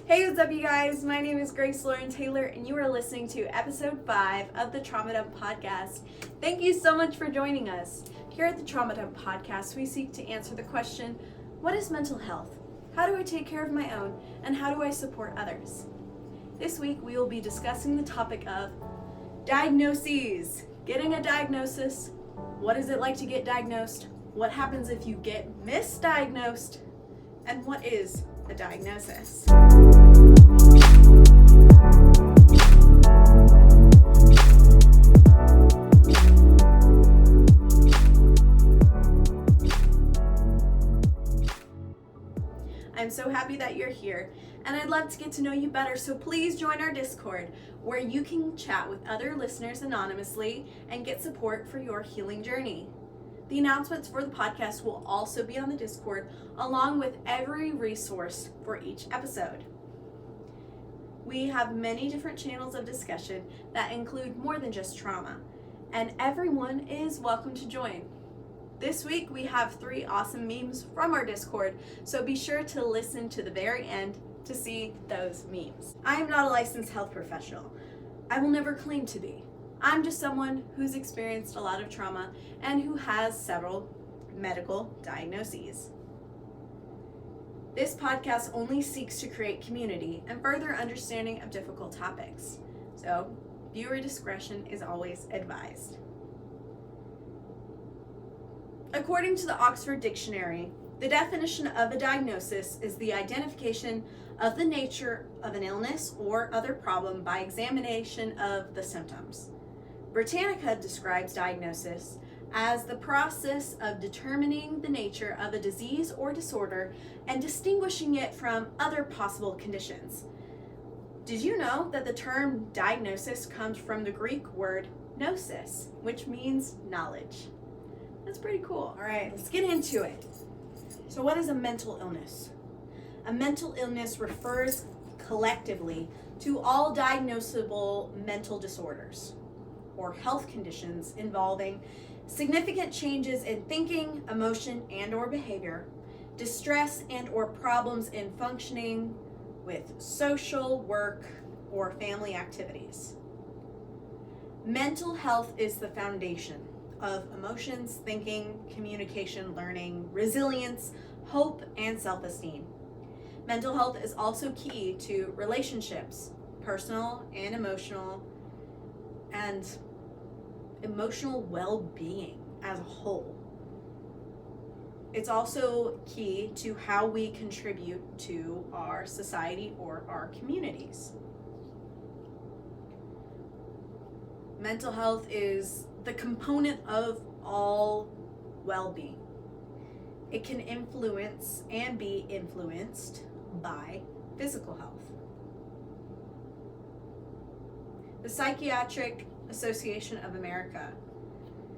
Hey, what's up, you guys? My name is Grace Lauren Taylor, and you are listening to episode 5 of the Trauma Dump Podcast. Thank you so much for joining us. Here at the Trauma Dump Podcast, we seek to answer the question, what is mental health? How do I take care of my own? And how do I support others? This week, we will be discussing the topic of diagnoses. Getting a diagnosis. What is it like to get diagnosed? What happens if you get misdiagnosed? And what is a diagnosis? I'm so happy that you're here, and I'd love to get to know you better, so please join our Discord, where you can chat with other listeners anonymously and get support for your healing journey. The announcements for the podcast will also be on the Discord, along with every resource for each episode. We have many different channels of discussion that include more than just trauma, and everyone is welcome to join. This week we have 3 awesome memes from our Discord, so be sure to listen to the very end to see those memes. I am not a licensed health professional. I will never claim to be. I'm just someone who's experienced a lot of trauma and who has several medical diagnoses. This podcast only seeks to create community and further understanding of difficult topics, so viewer discretion is always advised. According to the Oxford Dictionary, the definition of a diagnosis is the identification of the nature of an illness or other problem by examination of the symptoms. Britannica describes diagnosis as the process of determining the nature of a disease or disorder and distinguishing it from other possible conditions. Did you know that the term diagnosis comes from the Greek word gnosis, which means knowledge? That's pretty cool. All right, let's get into it. So what is a mental illness? A mental illness refers collectively to all diagnosable mental disorders or health conditions involving significant changes in thinking, emotion, and or behavior, distress and or problems in functioning with social, work, or family activities. Mental health is the foundation of emotions, thinking, communication, learning, resilience, hope, and self-esteem. Mental health is also key to relationships, personal and emotional well-being as a whole. It's also key to how we contribute to our society or our communities. Mental health is the component of all well-being. It can influence and be influenced by physical health. The Psychiatric Association of America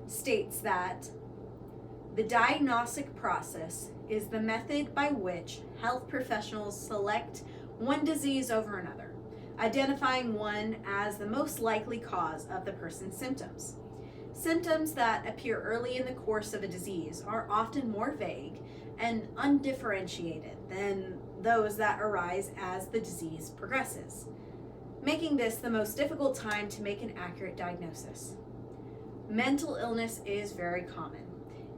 states that the diagnostic process is the method by which health professionals select one disease over another, identifying one as the most likely cause of the person's symptoms. Symptoms that appear early in the course of a disease are often more vague and undifferentiated than those that arise as the disease progresses, making this the most difficult time to make an accurate diagnosis. Mental illness is very common.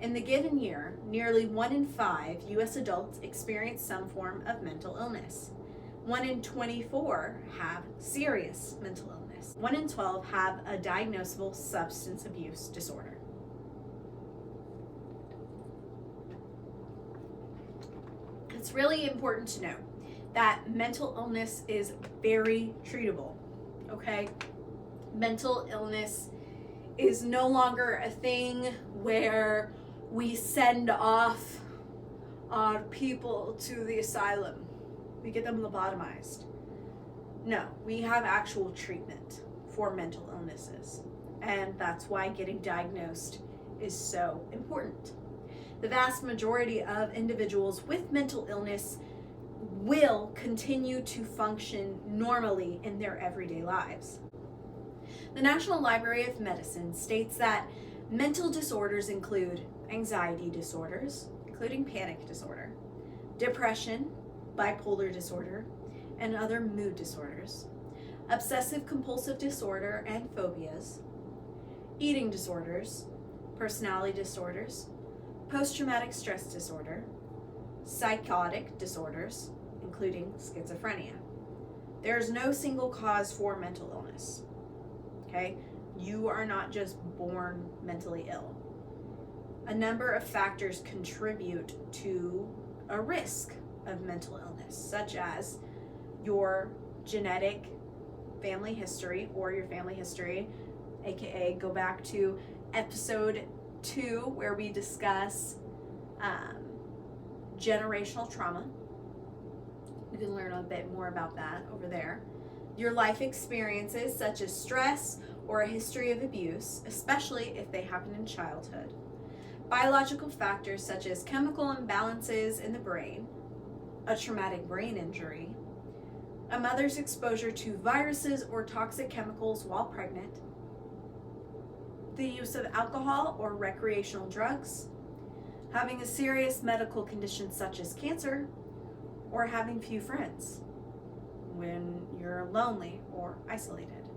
In the given year, nearly 1 in 5 U.S. adults experience some form of mental illness. 1 in 24 have serious mental illness. 1 in 12 have a diagnosable substance abuse disorder. It's really important to know that mental illness is very treatable, okay? Mental illness is no longer a thing where we send off our people to the asylum. We get them lobotomized. No, we have actual treatment for mental illnesses, and that's why getting diagnosed is so important. The vast majority of individuals with mental illness will continue to function normally in their everyday lives. The National Library of Medicine states that mental disorders include anxiety disorders, including panic disorder, depression, bipolar disorder, and other mood disorders, obsessive compulsive disorder and phobias, eating disorders, personality disorders, post-traumatic stress disorder, psychotic disorders, including schizophrenia. There's no single cause for mental illness. Okay? You are not just born mentally ill. A number of factors contribute to a risk of mental illness, such as your genetic family history or your family history, aka go back to episode 2 where we discuss generational trauma. You can learn a bit more about that over there. Your life experiences such as stress or a history of abuse, especially if they happen in childhood. Biological factors such as chemical imbalances in the brain, a traumatic brain injury, a mother's exposure to viruses or toxic chemicals while pregnant, the use of alcohol or recreational drugs, having a serious medical condition such as cancer, or having few friends when you're lonely or isolated.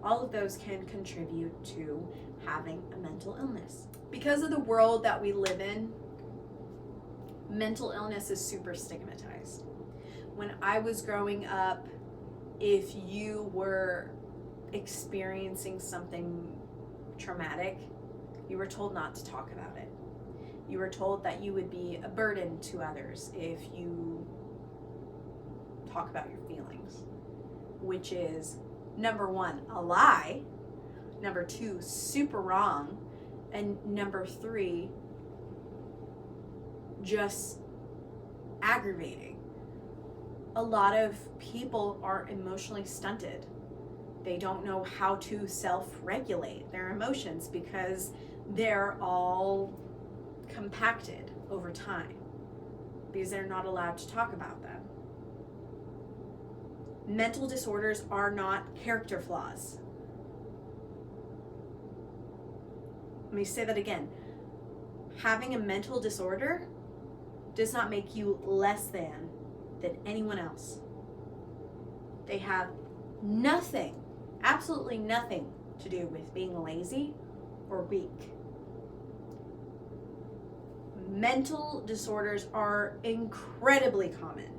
All of those can contribute to having a mental illness. Because of the world that we live in, mental illness is super stigmatized. When I was growing up, if you were experiencing something traumatic, you were told not to talk about it. You were told that you would be a burden to others if you talk about your feelings, which is, number 1, a lie, number 2, super wrong, and number 3, just aggravating. A lot of people are emotionally stunted. They don't know how to self-regulate their emotions because they're all compacted over time because they're not allowed to talk about them. Mental disorders are not character flaws. Let me say that again. Having a mental disorder does not make you less than anyone else. They have nothing, absolutely nothing to do with being lazy or weak. Mental disorders are incredibly common.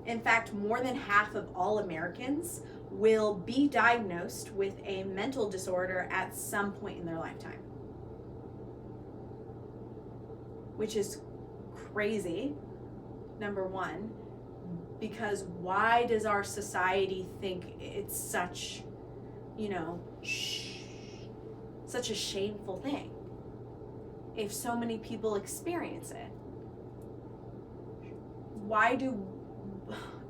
In fact, more than half of all Americans will be diagnosed with a mental disorder at some point in their lifetime, which is crazy, number 1, because why does our society think it's such, such a shameful thing if so many people experience it?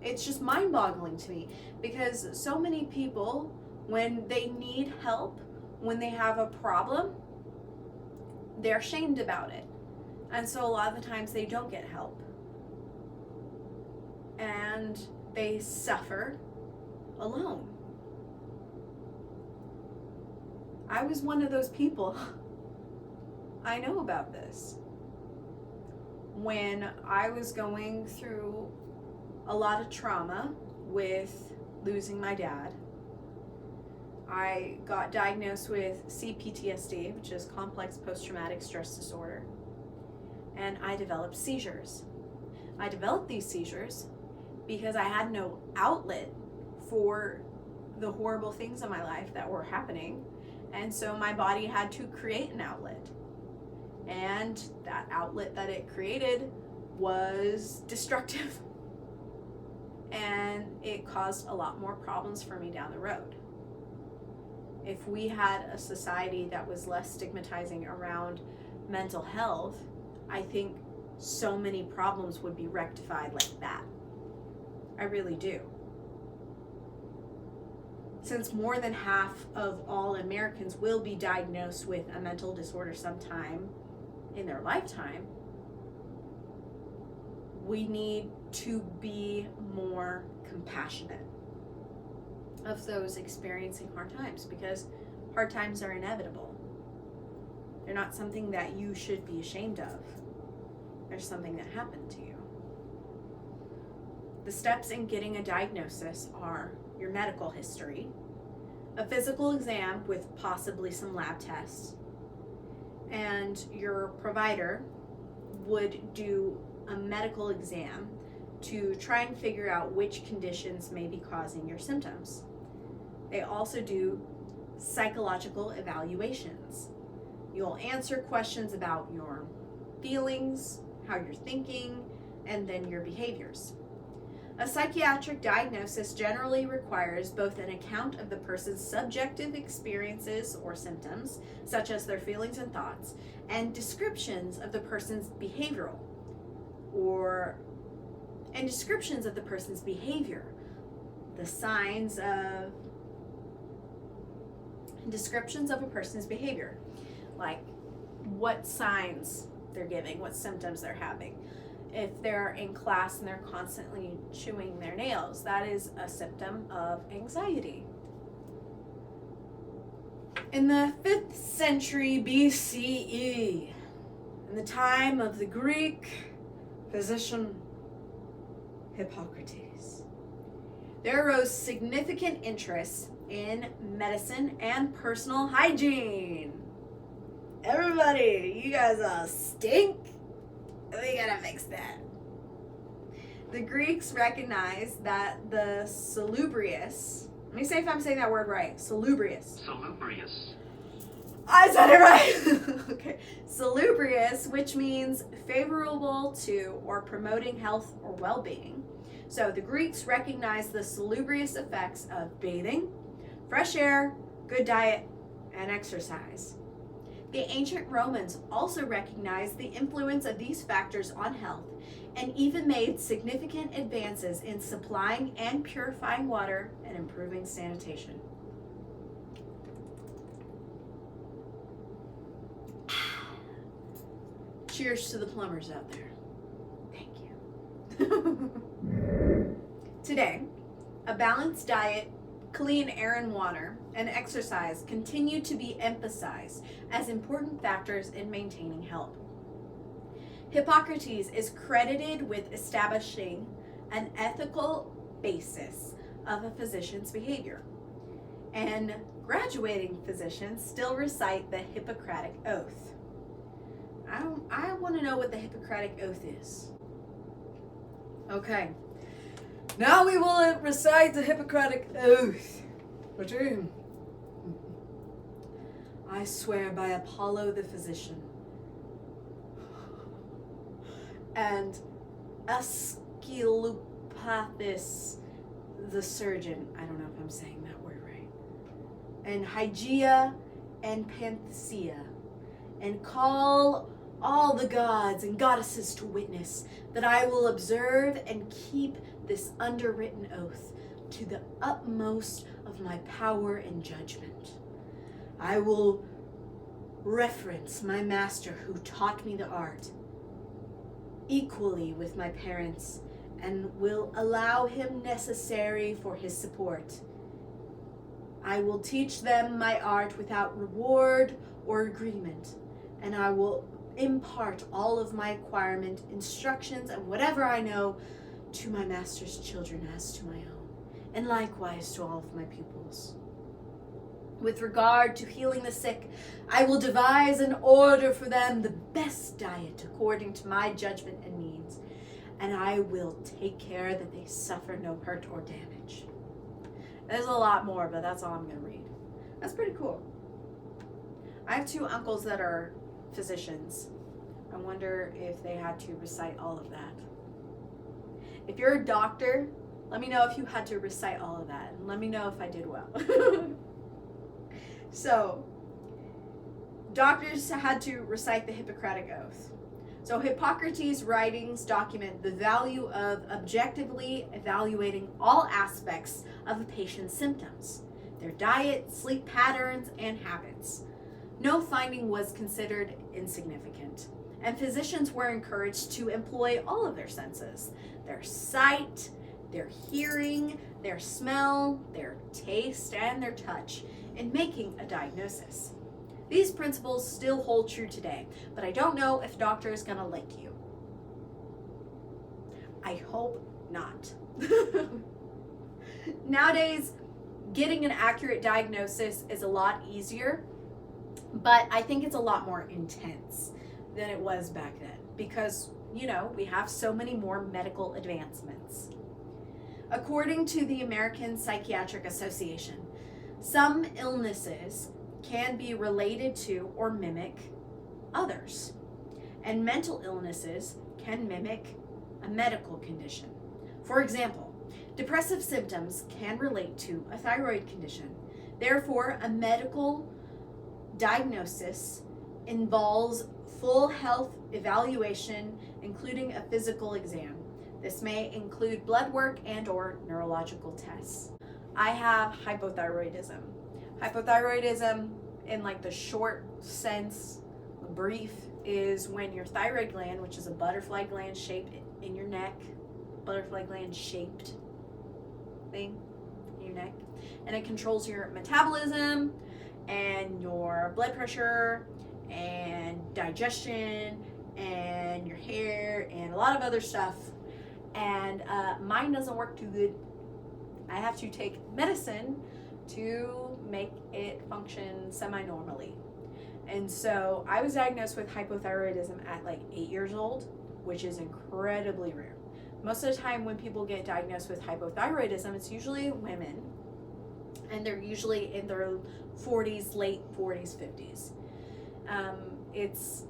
It's just mind-boggling to me, because so many people, when they need help, when they have a problem, they're shamed about it. And so a lot of the times they don't get help. And they suffer alone. I was one of those people. I know about this. When I was going through a lot of trauma with losing my dad, I got diagnosed with CPTSD, which is complex post-traumatic stress disorder, and I developed seizures. I developed these seizures because I had no outlet for the horrible things in my life that were happening, and so my body had to create an outlet. And that outlet that it created was destructive. And it caused a lot more problems for me down the road. If we had a society that was less stigmatizing around mental health, I think so many problems would be rectified like that. I really do. Since more than half of all Americans will be diagnosed with a mental disorder sometime in their lifetime, we need to be more compassionate of those experiencing hard times, because hard times are inevitable. They're not something that you should be ashamed of. They're something that happened to you. The steps in getting a diagnosis are your medical history, a physical exam with possibly some lab tests, and your provider would do a medical exam to try and figure out which conditions may be causing your symptoms. They also do psychological evaluations. You'll answer questions about your feelings, how you're thinking, and then your behaviors. A psychiatric diagnosis generally requires both an account of the person's subjective experiences or symptoms, such as their feelings and thoughts, and descriptions of the person's behavior, descriptions of a person's behavior, like what signs they're giving, what symptoms they're having. If they're in class and they're constantly chewing their nails, that is a symptom of anxiety. In the 5th century BCE, in the time of the Greek physician Hippocrates, there arose significant interest in medicine and personal hygiene. Everybody, you guys all stink. We gotta fix that. The Greeks recognized that the salubrious, let me see if I'm saying that word right, salubrious. I said it right. Okay. Salubrious, which means favorable to or promoting health or well-being. So the Greeks recognized the salubrious effects of bathing, fresh air, good diet, and exercise. The ancient Romans also recognized the influence of these factors on health and even made significant advances in supplying and purifying water and improving sanitation. Cheers to the plumbers out there. Thank you. Today, a balanced diet, clean air and water, and exercise continue to be emphasized as important factors in maintaining health. Hippocrates is credited with establishing an ethical basis of a physician's behavior, and graduating physicians still recite the Hippocratic Oath. I want to know what the Hippocratic Oath is. Okay. Now we will recite the Hippocratic Oath. I swear by Apollo the physician and Asclepius the surgeon. I don't know if I'm saying that word right. And Hygeia and Panthea, and call all the gods and goddesses to witness that I will observe and keep this underwritten oath to the utmost of my power and judgment. I will reference my master who taught me the art equally with my parents, and will allow him necessary for his support. I will teach them my art without reward or agreement, and I will impart all of my acquirement, instructions, and whatever I know to my master's children as to my own, and likewise to all of my pupils. With regard to healing the sick, I will devise and order for them the best diet according to my judgment and means, and I will take care that they suffer no hurt or damage. There's a lot more, but that's all I'm going to read. That's pretty cool. I have 2 uncles that are physicians. I wonder if they had to recite all of that. If you're a doctor, let me know if you had to recite all of that, and let me know if I did well. So, doctors had to recite the Hippocratic Oath. So Hippocrates' writings document the value of objectively evaluating all aspects of a patient's symptoms, their diet, sleep patterns, and habits. No finding was considered insignificant, and physicians were encouraged to employ all of their senses, their sight, their hearing, their smell, their taste, and their touch in making a diagnosis. These principles still hold true today, but I don't know if doctor is going to like you. I hope not. Nowadays, getting an accurate diagnosis is a lot easier, but I think it's a lot more intense than it was back then because, we have so many more medical advancements. According to the American Psychiatric Association, some illnesses can be related to or mimic others, and mental illnesses can mimic a medical condition. For example, depressive symptoms can relate to a thyroid condition. Therefore, a medical diagnosis involves full health evaluation, including a physical exam. This may include blood work and/or neurological tests. I have hypothyroidism. Hypothyroidism, in like the short sense, brief, is when your thyroid gland, which is a butterfly gland shaped in your neck, butterfly gland shaped thing in your neck, and it controls your metabolism and your blood pressure and digestion and your hair and a lot of other stuff. And mine doesn't work too good. I have to take medicine to make it function semi-normally. And so I was diagnosed with hypothyroidism at like 8 years old, which is incredibly rare. Most of the time when people get diagnosed with hypothyroidism, it's usually women, and they're usually in their 40s, late 40s, 50s. It's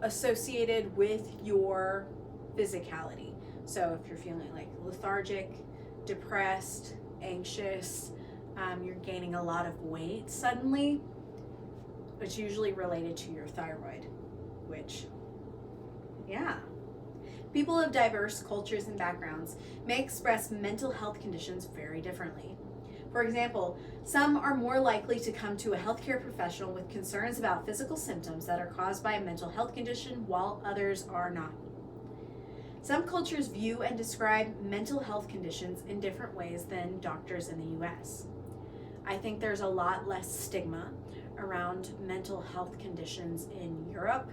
associated with your physicality. So if you're feeling like lethargic, depressed, anxious, you're gaining a lot of weight suddenly, it's usually related to your thyroid, which, yeah. People of diverse cultures and backgrounds may express mental health conditions very differently. For example, some are more likely to come to a healthcare professional with concerns about physical symptoms that are caused by a mental health condition, while others are not. Some cultures view and describe mental health conditions in different ways than doctors in the US. I think there's a lot less stigma around mental health conditions in Europe,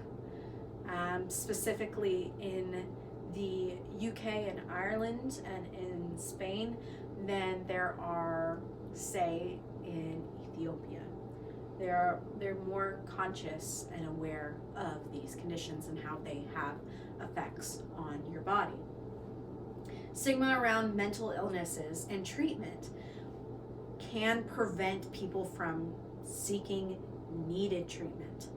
specifically in the UK and Ireland and in Spain, than there are, say, in Ethiopia. They're more conscious and aware of these conditions and how they have effects on your body. Stigma around mental illnesses and treatment can prevent people from seeking needed treatment.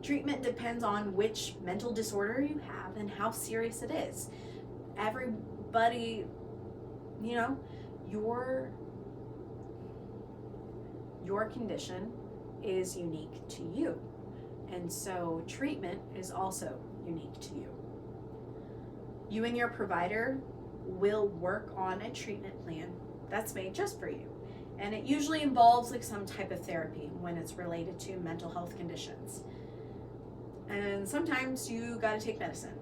Treatment depends on which mental disorder you have and how serious it is. Everybody, your condition is unique to you. And so treatment is also unique to you. You and your provider will work on a treatment plan that's made just for you. And it usually involves like some type of therapy when it's related to mental health conditions. And sometimes you gotta take medicine.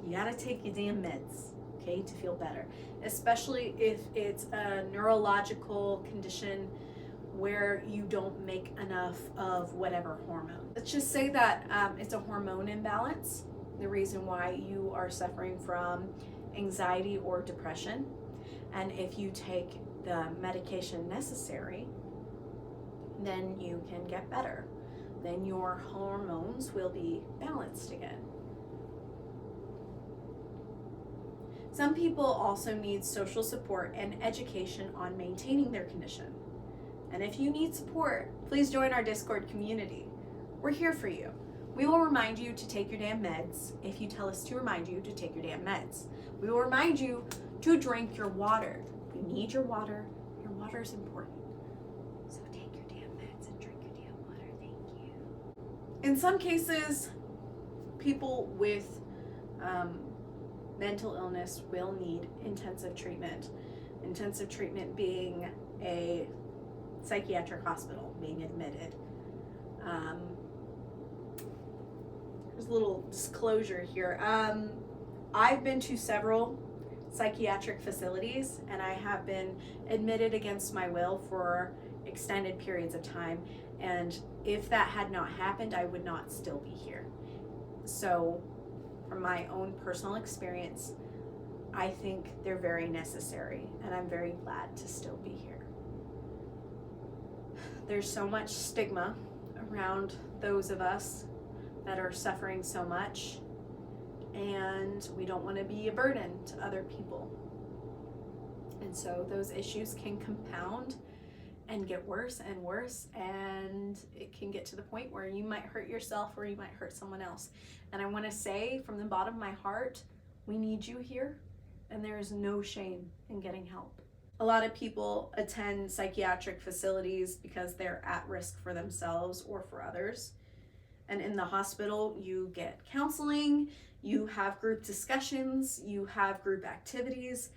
You gotta take your damn meds, okay, to feel better. Especially if it's a neurological condition where you don't make enough of whatever hormone. Let's just say that it's a hormone imbalance, the reason why you are suffering from anxiety or depression. And if you take the medication necessary, then you can get better. Then your hormones will be balanced again. Some people also need social support and education on maintaining their condition. And if you need support, please join our Discord community. We're here for you. We will remind you to take your damn meds if you tell us to remind you to take your damn meds. We will remind you to drink your water. You need your water. Your water is important. So take your damn meds and drink your damn water. Thank you. In some cases, people with mental illness will need intensive treatment. Intensive treatment being a psychiatric hospital, being admitted. There's a little disclosure here. I've been to several psychiatric facilities, and I have been admitted against my will for extended periods of time. And if that had not happened, I would not still be here. So from my own personal experience, I think they're very necessary, and I'm very glad to still be here. There's so much stigma around those of us that are suffering so much, and we don't want to be a burden to other people. And so those issues can compound and get worse and worse, and it can get to the point where you might hurt yourself or you might hurt someone else. And I want to say from the bottom of my heart, we need you here, and there is no shame in getting help. A lot of people attend psychiatric facilities because they're at risk for themselves or for others. And in the hospital, you get counseling, you have group discussions, you have group activities,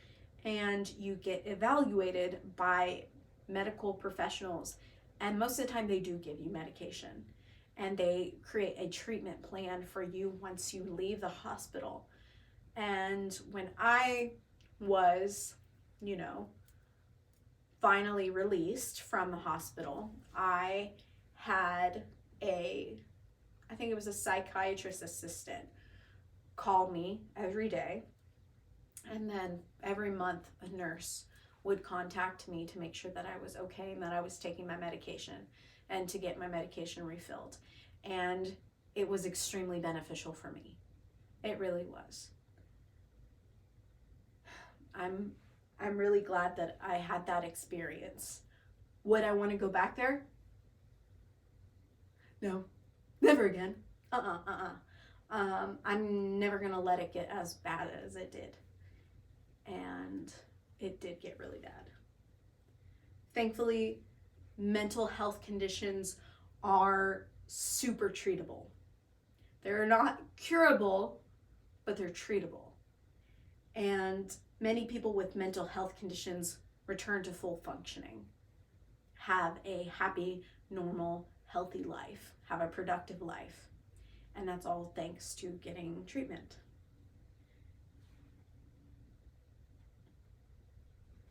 and you get evaluated by medical professionals. And most of the time they do give you medication, and they create a treatment plan for you once you leave the hospital. And when I was, finally released from the hospital, I had I think it was a psychiatrist assistant call me every day. And then every month a nurse would contact me to make sure that I was okay and that I was taking my medication and to get my medication refilled. And it was extremely beneficial for me. It really was. I'm really glad that I had that experience. Would I want to go back there? No, never again. I'm never gonna let it get as bad as it did. And it did get really bad. Thankfully, mental health conditions are super treatable. They're not curable, but they're treatable. And many people with mental health conditions return to full functioning, have a happy, normal, healthy life, have a productive life. And that's all thanks to getting treatment.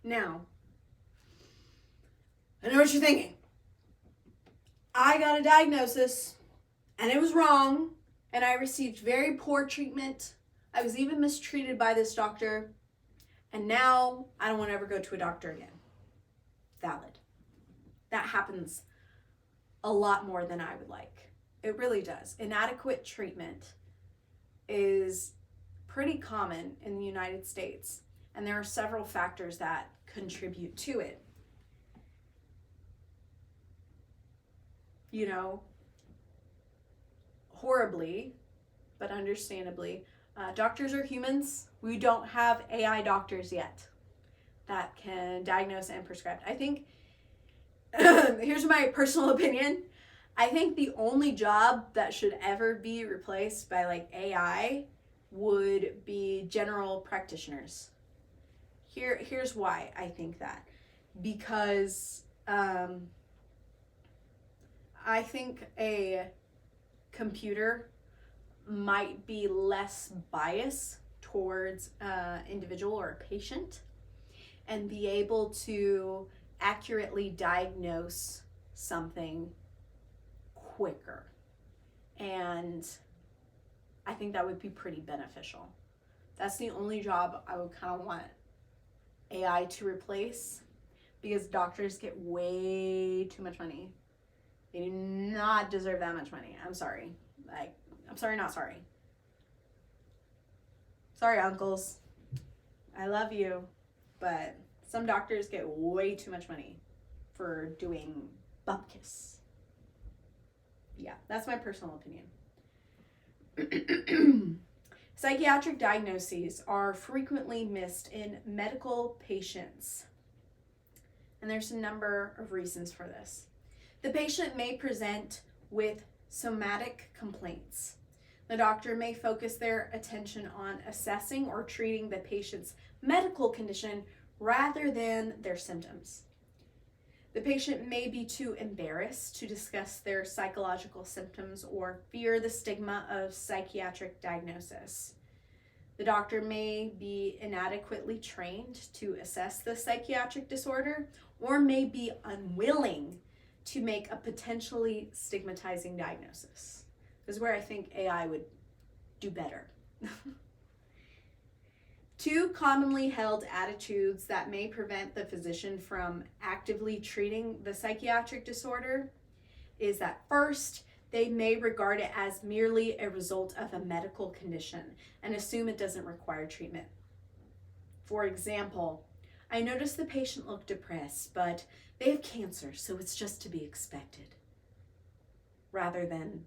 Now, I know what you're thinking. I got a diagnosis, and it was wrong, and I received very poor treatment. I was even mistreated by this doctor, and now I don't want to ever go to a doctor again. Valid. That happens a lot more than I would like. It really does. Inadequate treatment is pretty common in the United States, and there are several factors that contribute to it. Horribly, but understandably, doctors are humans. We don't have AI doctors yet that can diagnose and prescribe. I think, here's my personal opinion, I think the only job that should ever be replaced by AI would be general practitioners. Here's why I think that. Because I think a computer might be less biased towards an individual or a patient and be able to accurately diagnose something quicker. And I think that would be pretty beneficial. That's the only job I would kind of want AI to replace, because doctors get way too much money. They do not deserve that much money. I'm sorry. I'm sorry, not sorry. Sorry, uncles. I love you, but some doctors get way too much money for doing bupkis. Yeah, that's my personal opinion. Psychiatric diagnoses are frequently missed in medical patients, and there's a number of reasons for this. The patient may present with somatic complaints. The doctor may focus their attention on assessing or treating the patient's medical condition rather than their symptoms. The patient may be too embarrassed to discuss their psychological symptoms or fear the stigma of psychiatric diagnosis. The doctor may be inadequately trained to assess the psychiatric disorder or may be unwilling to make a potentially stigmatizing diagnosis. This is where I think AI would do better. Two commonly held attitudes that may prevent the physician from actively treating the psychiatric disorder is that first, they may regard it as merely a result of a medical condition and assume it doesn't require treatment. For example, I noticed the patient looked depressed, but they have cancer, so it's just to be expected. Rather than,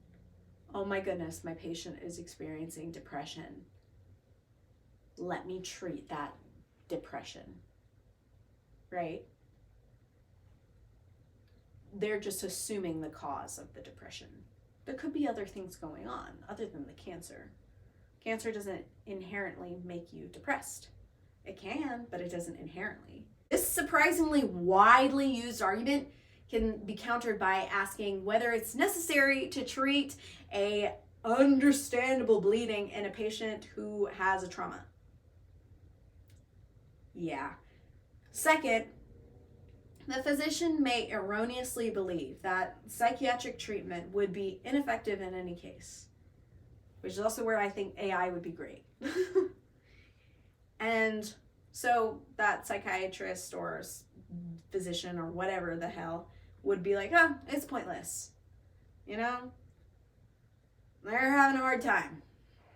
oh my goodness, my patient is experiencing depression. Let me treat that depression, right? They're just assuming the cause of the depression. There could be other things going on other than the cancer. Cancer doesn't inherently make you depressed. It can, but it doesn't inherently. This surprisingly widely used argument can be countered by asking whether it's necessary to treat a understandable bleeding in a patient who has a trauma. Yeah. Second, the physician may erroneously believe that psychiatric treatment would be ineffective in any case, which is also where I think AI would be great. And so that psychiatrist or physician or whatever the hell would be like, oh, it's pointless. You know? They're having a hard time.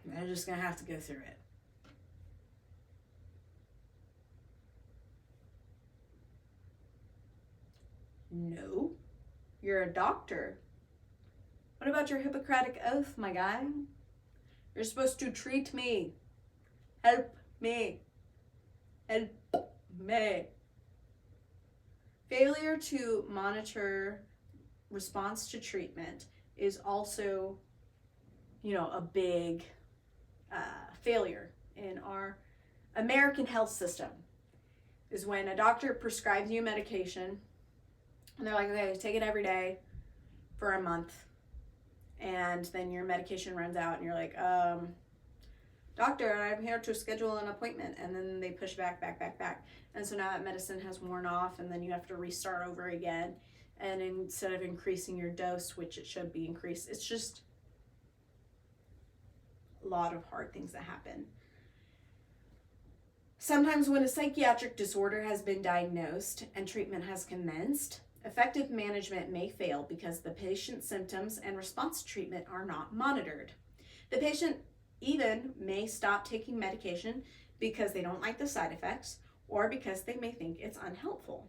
They're just going to have to go through it. No, you're a doctor. What about your Hippocratic oath, my guy? You're supposed to treat me. Help me. Help me. Failure to monitor response to treatment is also, a big failure in our American health system. Is when a doctor prescribes you medication and they're like, okay, take it every day for a month. And then your medication runs out and you're like, doctor, I'm here to schedule an appointment. And then they push back. And so now that medicine has worn off and then you have to restart over again. And instead of increasing your dose, which it should be increased, it's just a lot of hard things that happen. Sometimes when a psychiatric disorder has been diagnosed and treatment has commenced, effective management may fail because the patient's symptoms and response to treatment are not monitored. The patient even may stop taking medication because they don't like the side effects or because they may think it's unhelpful.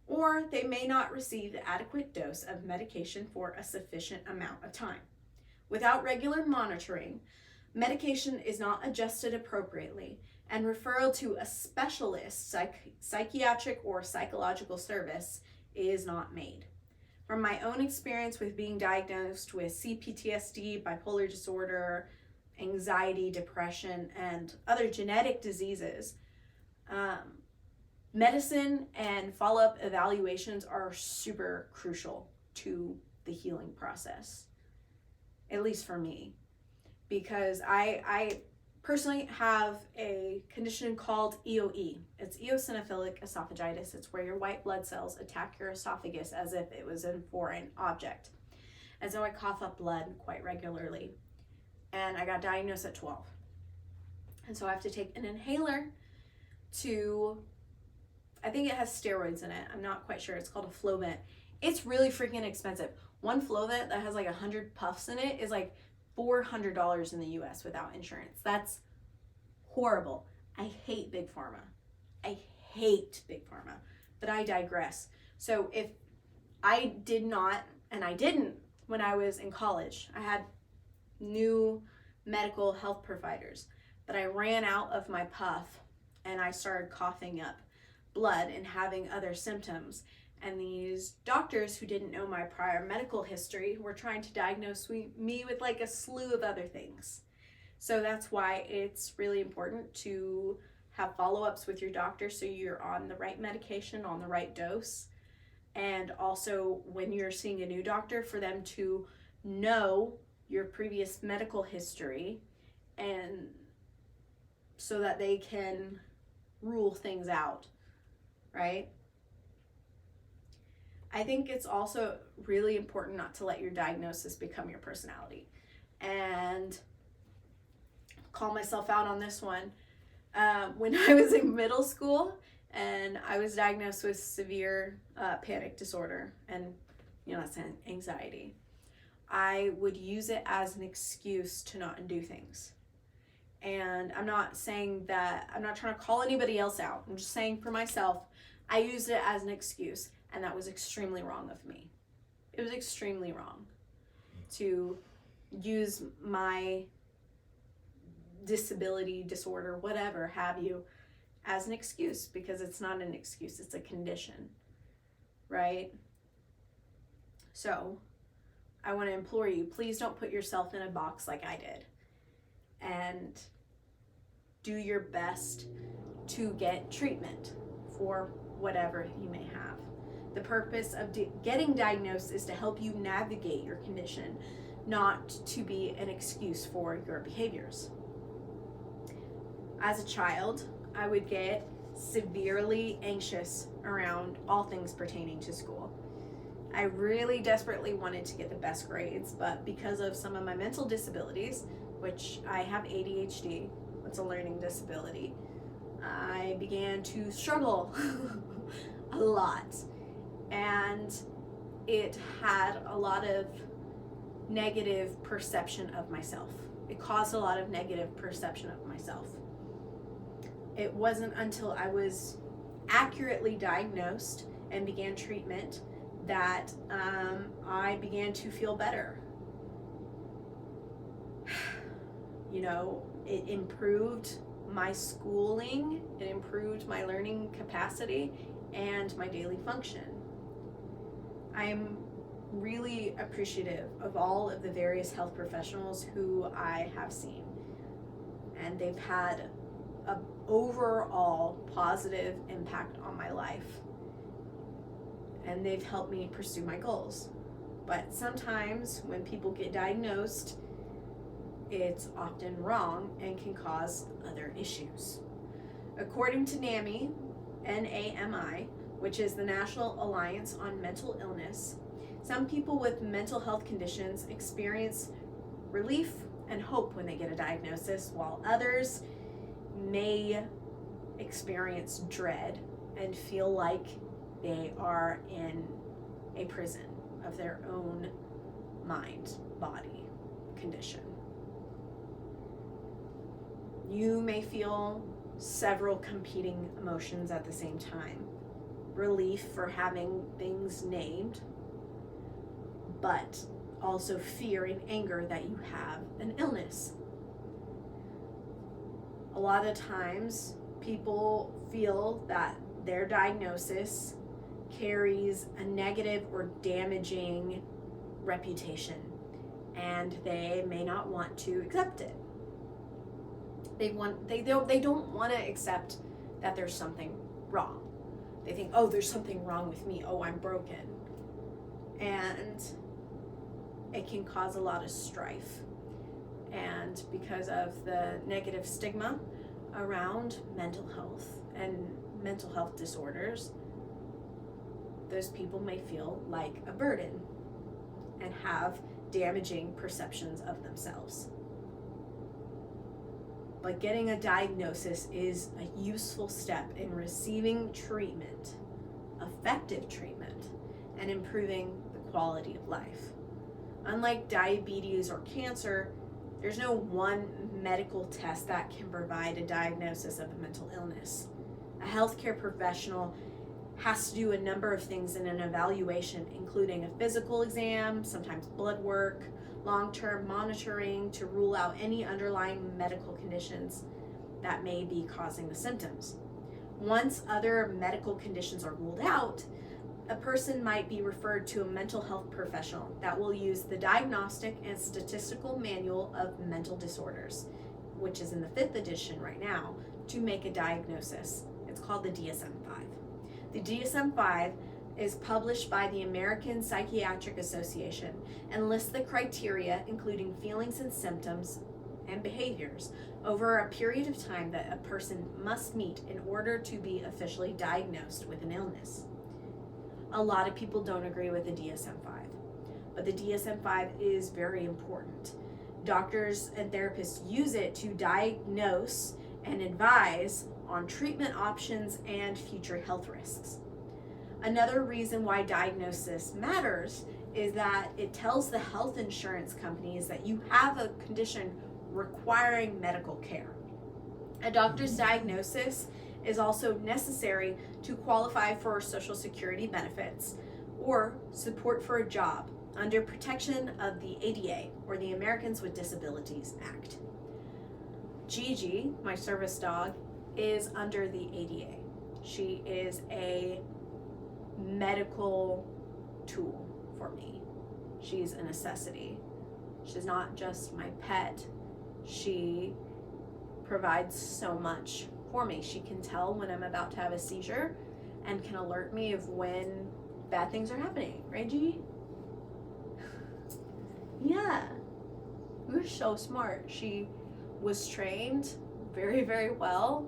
Or they may not receive the adequate dose of medication for a sufficient amount of time. Without regular monitoring, medication is not adjusted appropriately and referral to a specialist psychiatric or psychological service is not made. From my own experience with being diagnosed with CPTSD, bipolar disorder, anxiety, depression, and other genetic diseases, medicine and follow-up evaluations are super crucial to the healing process, at least for me, because I personally have a condition called EOE. It's eosinophilic esophagitis. It's where your white blood cells attack your esophagus as if it was a foreign object. And so I cough up blood quite regularly. And I got diagnosed at 12. And so I have to take an inhaler I think it has steroids in it. I'm not quite sure. It's called a Flovent. It's really freaking expensive. One Flovent that has like 100 puffs in it is like $400 in the US without insurance. That's horrible. I hate big pharma. But I digress. So if I did not, and I didn't when I was in college, I had new medical health providers, but I ran out of my puff and I started coughing up blood and having other symptoms. And these doctors who didn't know my prior medical history were trying to diagnose me with like a slew of other things. So that's why it's really important to have follow-ups with your doctor so you're on the right medication, on the right dose. And also when you're seeing a new doctor, for them to know your previous medical history and so that they can rule things out, right? I think it's also really important not to let your diagnosis become your personality. And call myself out on this one. When I was in middle school and I was diagnosed with severe panic disorder and, that's anxiety, I would use it as an excuse to not do things. And I'm not saying that, I'm not trying to call anybody else out. I'm just saying for myself, I used it as an excuse, and that was extremely wrong of me. It was extremely wrong to use my disability, disorder, whatever have you, as an excuse, because it's not an excuse, it's a condition, right? So I want to implore you, please don't put yourself in a box like I did, and do your best to get treatment for whatever you may have. The purpose of getting diagnosed is to help you navigate your condition, not to be an excuse for your behaviors. As a child, I would get severely anxious around all things pertaining to school. I really desperately wanted to get the best grades, but because of some of my mental disabilities, which I have ADHD, it's a learning disability, I began to struggle a lot. And it had a lot of negative perception of myself. It caused a lot of negative perception of myself. It wasn't until I was accurately diagnosed and began treatment that I began to feel better. It improved my schooling, it improved my learning capacity and my daily function. I'm really appreciative of all of the various health professionals who I have seen, and they've had an overall positive impact on my life, and they've helped me pursue my goals. But sometimes when people get diagnosed, it's often wrong and can cause other issues. According to NAMI, NAMI, which is the National Alliance on Mental Illness, some people with mental health conditions experience relief and hope when they get a diagnosis, while others may experience dread and feel like they are in a prison of their own mind, body condition. You may feel several competing emotions at the same time. Relief for having things named, but also fear and anger that you have an illness. A lot of times people feel that their diagnosis carries a negative or damaging reputation, and they may not want to accept it. They don't want to accept that there's something wrong. They think, oh, there's something wrong with me. Oh, I'm broken. And it can cause a lot of strife. And because of the negative stigma around mental health and mental health disorders, those people may feel like a burden and have damaging perceptions of themselves. But getting a diagnosis is a useful step in receiving treatment, effective treatment, and improving the quality of life. Unlike diabetes or cancer, there's no one medical test that can provide a diagnosis of a mental illness. A healthcare professional has to do a number of things in an evaluation, including a physical exam, sometimes blood work, long-term monitoring to rule out any underlying medical conditions that may be causing the symptoms. Once other medical conditions are ruled out, a person might be referred to a mental health professional that will use the Diagnostic and Statistical Manual of Mental Disorders, which is in the 5th edition right now, to make a diagnosis. It's called the DSM-5. The DSM-5 is published by the American Psychiatric Association and lists the criteria, including feelings and symptoms and behaviors, over a period of time that a person must meet in order to be officially diagnosed with an illness. A lot of people don't agree with the DSM-5, but the DSM-5 is very important. Doctors and therapists use it to diagnose and advise on treatment options and future health risks. Another reason why diagnosis matters is that it tells the health insurance companies that you have a condition requiring medical care. A doctor's diagnosis is also necessary to qualify for Social Security benefits or support for a job under protection of the ADA, or the Americans with Disabilities Act. Gigi, my service dog, is under the ADA. She is a medical tool for me. She's a necessity. She's not just my pet. She provides so much for me. She can tell when I'm about to have a seizure and can alert me of when bad things are happening. Right, Gigi? Yeah. You're so smart. She was trained very, very well,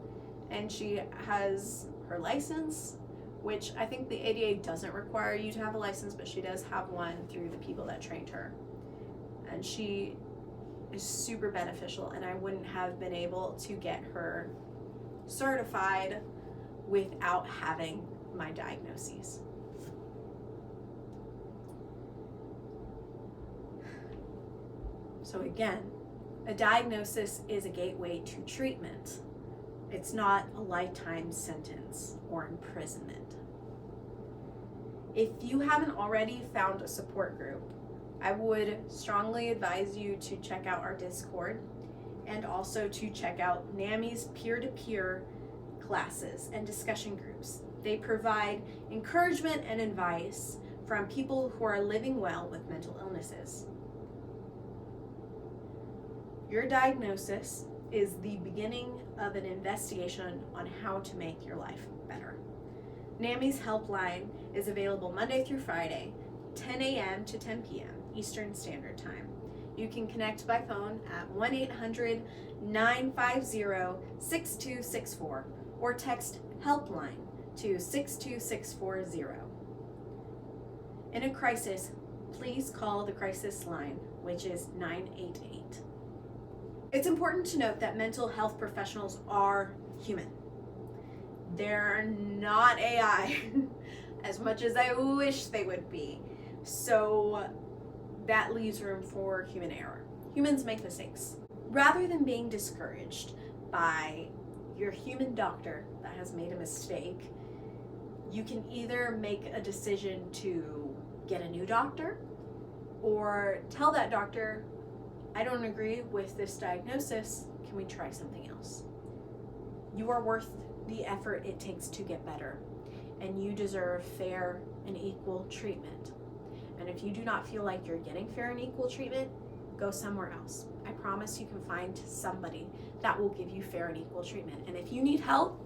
and she has her license, which I think the ADA doesn't require you to have a license, but she does have one through the people that trained her. And she is super beneficial, and I wouldn't have been able to get her certified without having my diagnoses. So again, a diagnosis is a gateway to treatment. It's not a lifetime sentence or imprisonment. If you haven't already found a support group, I would strongly advise you to check out our Discord and also to check out NAMI's peer-to-peer classes and discussion groups. They provide encouragement and advice from people who are living well with mental illnesses. Your diagnosis is the beginning of an investigation on how to make your life better. NAMI's helpline is available Monday through Friday, 10 a.m. to 10 p.m. Eastern Standard Time. You can connect by phone at 1-800-950-6264 or text helpline to 62640. In a crisis, please call the crisis line, which is 988. It's important to note that mental health professionals are human. They're not AI, as much as I wish they would be. So that leaves room for human error. Humans make mistakes. Rather than being discouraged by your human doctor that has made a mistake, you can either make a decision to get a new doctor or tell that doctor, I don't agree with this diagnosis, can we try something else? You are worth the effort it takes to get better, and you deserve fair and equal treatment. And if you do not feel like you're getting fair and equal treatment, go somewhere else. I promise you can find somebody that will give you fair and equal treatment. And if you need help,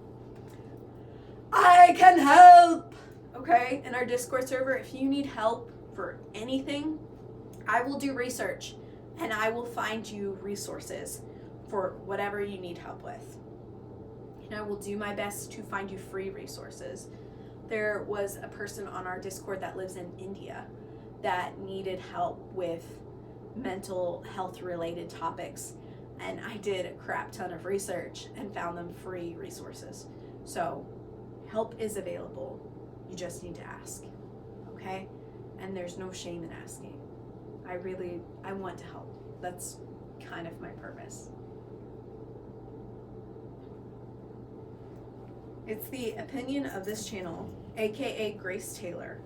I can help, okay? In our Discord server, if you need help for anything, I will do research and I will find you resources for whatever you need help with. And I will do my best to find you free resources. There was a person on our Discord that lives in India that needed help with mental health related topics, and I did a crap ton of research and found them free resources. So help is available, you just need to ask, okay? And there's no shame in asking. I want to help. That's kind of my purpose. It's the opinion of this channel, aka Grace Taylor,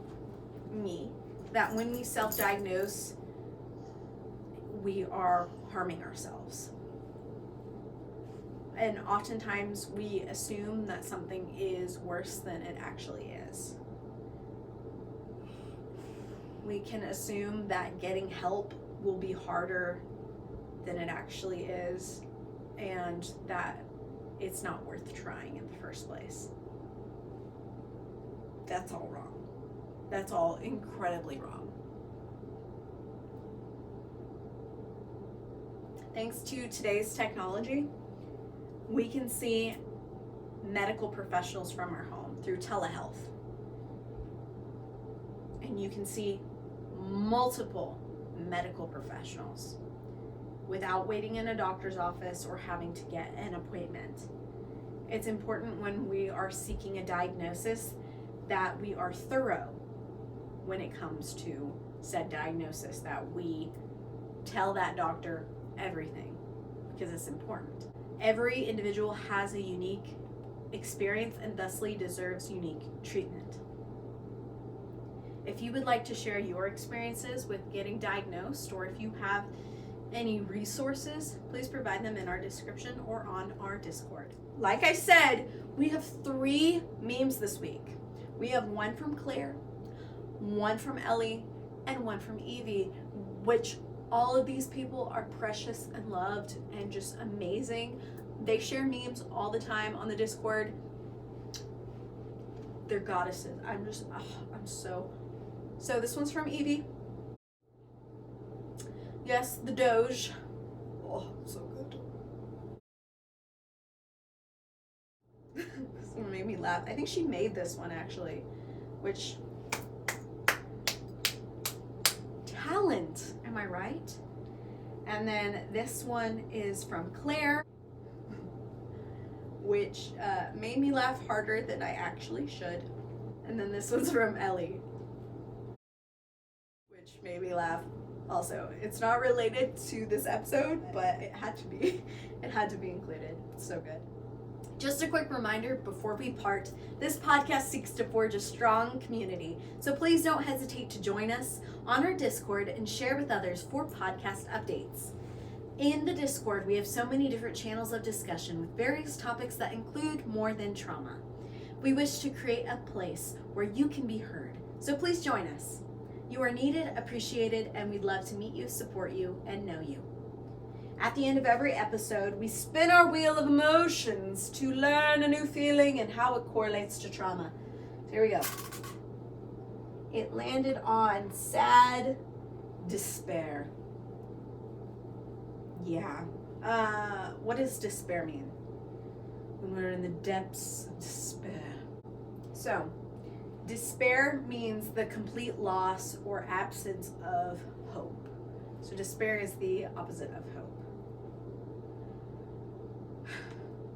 me, that when we self-diagnose, we are harming ourselves. And oftentimes we assume that something is worse than it actually is. We can assume that getting help will be harder than it actually is, and that it's not worth trying in the first place. That's all wrong. That's all incredibly wrong. Thanks to today's technology, we can see medical professionals from our home through telehealth. And you can see multiple medical professionals. without waiting in a doctor's office or having to get an appointment. It's important when we are seeking a diagnosis that we are thorough when it comes to said diagnosis, that we tell that doctor everything, because it's important. Every individual has a unique experience and thusly deserves unique treatment. If you would like to share your experiences with getting diagnosed, or if you have any resources, please provide them in our description or on our Discord. Like I said, we have 3 memes this week. We have one from Claire, one from Ellie, and one from Evie, which all of these people are precious and loved and just amazing. They share memes all the time on the Discord. They're goddesses. I'm so this one's from Evie. Yes, the Doge. Oh, so good. This one made me laugh. I think she made this one actually, which talent, am I right? And then this one is from Claire, which made me laugh harder than I actually should. And then this one's from Ellie, which made me laugh also. It's not related to this episode, but it had to be. It had to be included. It's so good. Just a quick reminder before we part, this podcast seeks to forge a strong community, so please don't hesitate to join us on our Discord and share with others for podcast updates. In the Discord, we have so many different channels of discussion with various topics that include more than trauma. We wish to create a place where you can be heard, so please join us. You are needed, appreciated, and we'd love to meet you, support you, and know you. At the end of every episode, we spin our wheel of emotions to learn a new feeling and how it correlates to trauma. So here we go. It landed on sad despair. Yeah. What does despair mean? When we're in the depths of despair. So, despair means the complete loss or absence of hope. So despair is the opposite of hope.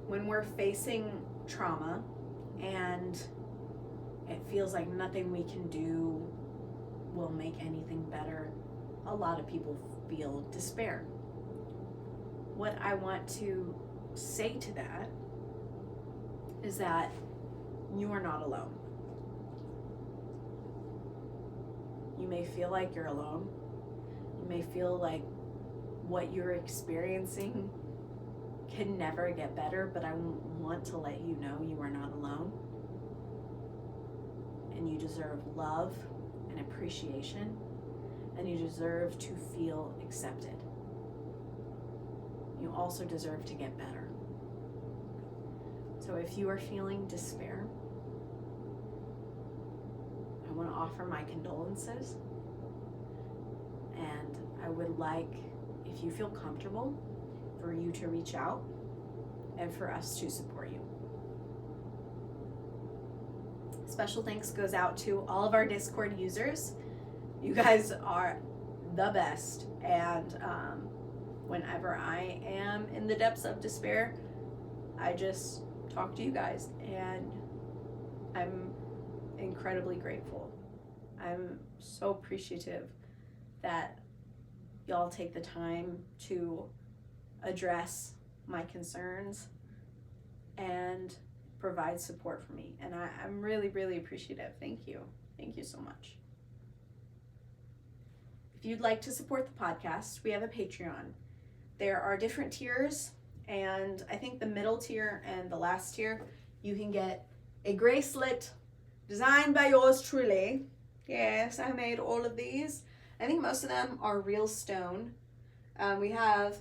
When we're facing trauma and it feels like nothing we can do will make anything better, a lot of people feel despair. What I want to say to that is that you are not alone. You may feel like you're alone. You may feel like what you're experiencing can never get better, but I want to let you know you are not alone. And you deserve love and appreciation, and you deserve to feel accepted. You also deserve to get better. So if you are feeling despair, I want to offer my condolences, and I would like, if you feel comfortable, for you to reach out and for us to support you. Special thanks goes out to all of our Discord users. You guys are the best, and whenever I am in the depths of despair, I just talk to you guys, and I'm incredibly grateful. I'm so appreciative that y'all take the time to address my concerns and provide support for me. And I'm really, really appreciative. Thank you. Thank you so much. If you'd like to support the podcast, we have a Patreon. There are different tiers, and I think the middle tier and the last tier, you can get a bracelet designed by yours truly. Yes, I made all of these. I think most of them are real stone. We have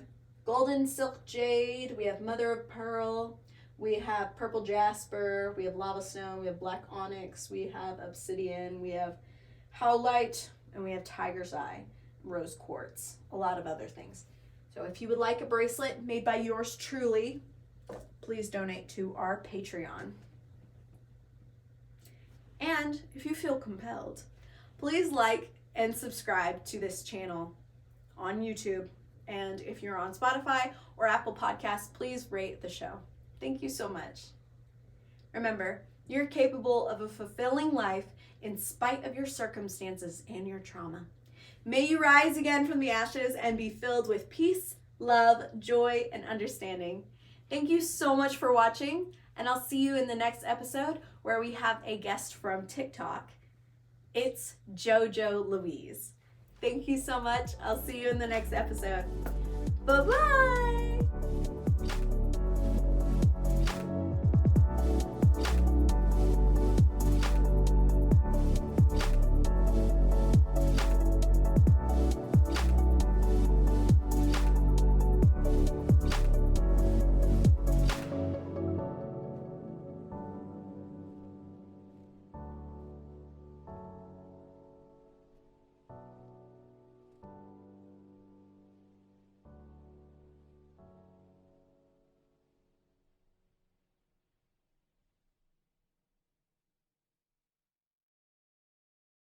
golden silk jade, we have mother of pearl, we have purple jasper, we have lava stone, we have black onyx, we have obsidian, we have howlite, and we have tiger's eye, rose quartz, a lot of other things. So if you would like a bracelet made by yours truly, please donate to our Patreon. And if you feel compelled, please like and subscribe to this channel on YouTube And if you're on Spotify or Apple Podcasts, please rate the show. Thank you so much. Remember, you're capable of a fulfilling life in spite of your circumstances and your trauma. May you rise again from the ashes and be filled with peace, love, joy, and understanding. Thank you so much for watching, and I'll see you in the next episode where we have a guest from TikTok. It's JoJo Louise. Thank you so much. I'll see you in the next episode. Bye-bye.